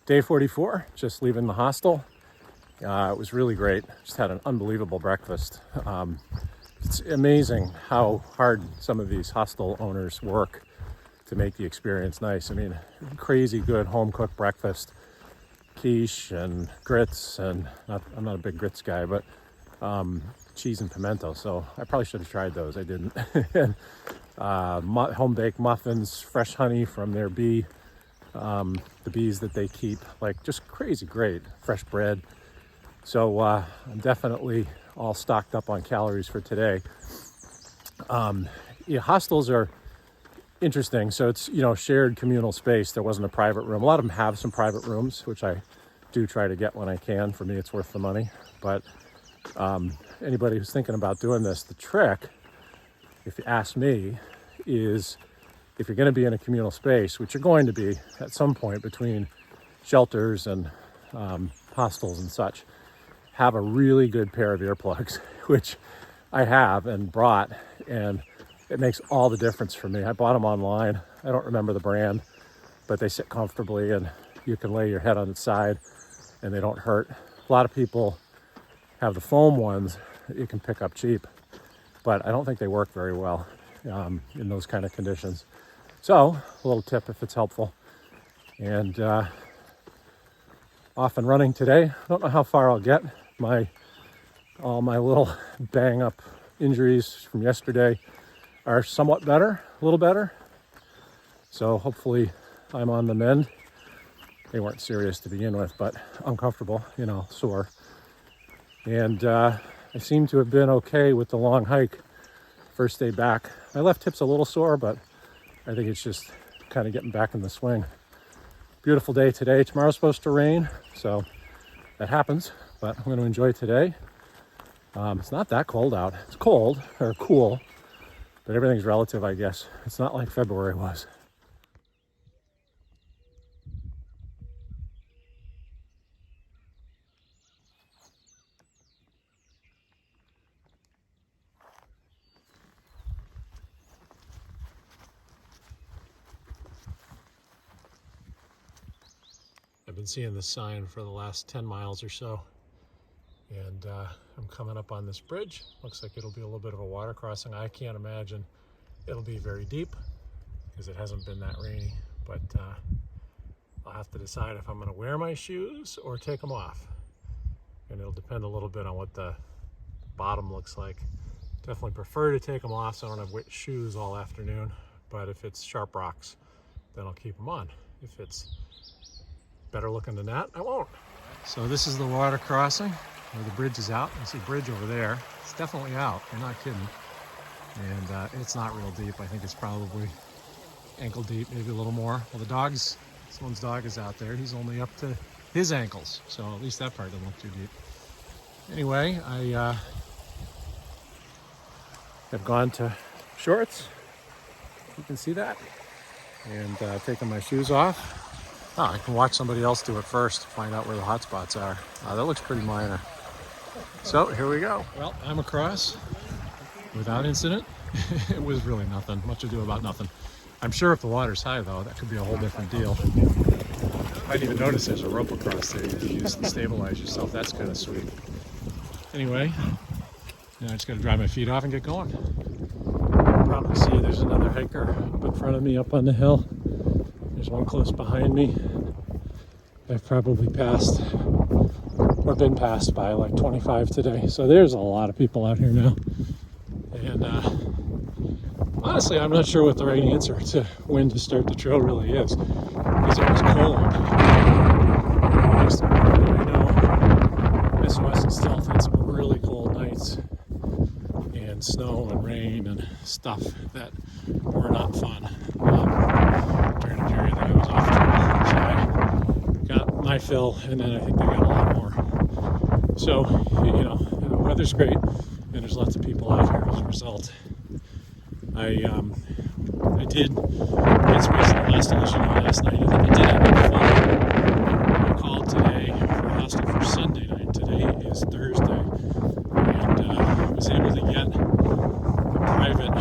Day 44, just leaving the hostel. It was really great. Just had an unbelievable breakfast. It's amazing how hard some of these hostel owners work to make the experience nice. I mean, crazy good home-cooked breakfast, quiche and grits, and I'm not a big grits guy, but cheese and pimento, so I probably should have tried those. I didn't. Home-baked muffins, fresh honey from their bee, the bees that they keep, like just crazy great, fresh bread. So I'm definitely all stocked up on calories for today. Hostels are interesting. So it's, shared communal space. There wasn't a private room. A lot of them have some private rooms, which I do try to get when I can. For me, it's worth the money. But anybody who's thinking about doing this, the trick, if you ask me, is if you're going to be in a communal space, which you're going to be at some point between shelters and hostels and such, have a really good pair of earplugs, which I have and brought, and it makes all the difference for me. I bought them online. I don't remember the brand, but they sit comfortably and you can lay your head on its side and they don't hurt. A lot of people have the foam ones that you can pick up cheap, but I don't think they work very well in those kind of conditions. So, a little tip if it's helpful. And off and running today. I don't know how far I'll get. All my little bang up injuries from yesterday are somewhat better, a little better. So hopefully I'm on the mend. They weren't serious to begin with, but uncomfortable, sore. And I seem to have been okay with the long hike first day back. My left hip's a little sore, but I think it's just kind of getting back in the swing. Beautiful day today. Tomorrow's supposed to rain, so that happens, but I'm going to enjoy today. It's not that cold out. It's cold, or cool, but everything's relative, I guess. It's not like February was. I've been seeing this sign for the last 10 miles or so, and I'm coming up on this bridge. Looks like it'll be a little bit of a water crossing. I can't imagine it'll be very deep because it hasn't been that rainy, but I'll have to decide if I'm going to wear my shoes or take them off, and it'll depend a little bit on what the bottom looks like. Definitely prefer to take them off so I don't have wet shoes all afternoon, but if it's sharp rocks, then I'll keep them on. If it's better looking than that, I won't. So this is the water crossing where the bridge is out. I see a bridge over there. It's definitely out, you're not kidding. And it's not real deep. I think it's probably ankle deep, maybe a little more. Well, someone's dog is out there. He's only up to his ankles, so at least that part doesn't look too deep. Anyway, I have gone to shorts. You can see that. And taking my shoes off. I can watch somebody else do it first to find out where the hot spots are. That looks pretty minor. So here we go. Well, I'm across without incident. It was really nothing, much ado about nothing. I'm sure if the water's high though, that could be a whole different deal. I didn't even notice there's a rope across there you can use to stabilize yourself. That's kind of sweet. Anyway, I just gotta dry my feet off and get going. You'll probably see there's another hiker up in front of me up on the hill. There's one close behind me. I've probably passed or been passed by like 25 today. So there's a lot of people out here now. And honestly, I'm not sure what the right answer to when to start the trail really is, because it was cold. Next to I know Miss West and Stealth had some really cold nights and snow and rain and stuff that were not fun. During a period that I was off trail, so I got my fill, and then I think they got a lot more. So, the weather's great, and there's lots of people out here as a result. I did get space in the last edition last night. I think I did have a phone. I called today for a hostel for Sunday night. Today is Thursday, and I was able to get a private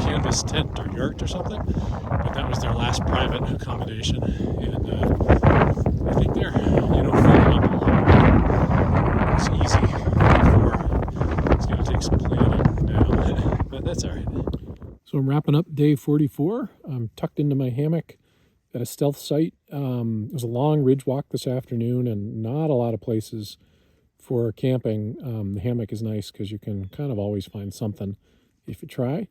canvas tent or yurt or something, but that was their last private accommodation, and I think they're So I'm wrapping up day 44. I'm tucked into my hammock at a stealth site. It was a long ridge walk this afternoon and not a lot of places for camping. The hammock is nice because you can kind of always find something if you try.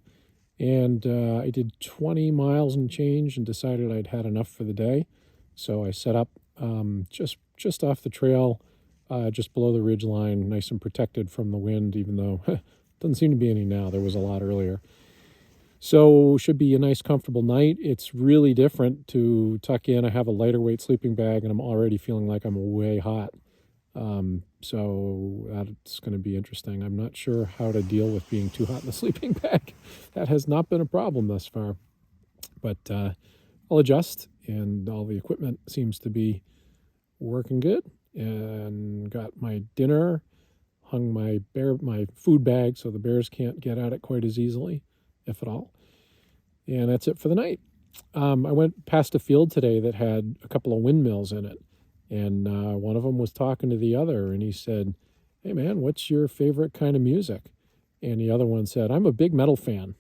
And I did 20 miles and change and decided I'd had enough for the day. So I set up just off the trail, just below the ridge line, nice and protected from the wind, even though doesn't seem to be any now. There was a lot earlier. So should be a nice, comfortable night. It's really different to tuck in. I have a lighter weight sleeping bag, and I'm already feeling like I'm way hot. So that's going to be interesting. I'm not sure how to deal with being too hot in the sleeping bag. That has not been a problem thus far. But I'll adjust, and all the equipment seems to be working good. And got my dinner, hung my food bag so the bears can't get at it quite as easily, if at all. And that's it for the night. I went past a field today that had a couple of windmills in it. And one of them was talking to the other, and he said, "Hey, man, what's your favorite kind of music?" And the other one said, "I'm a big metal fan."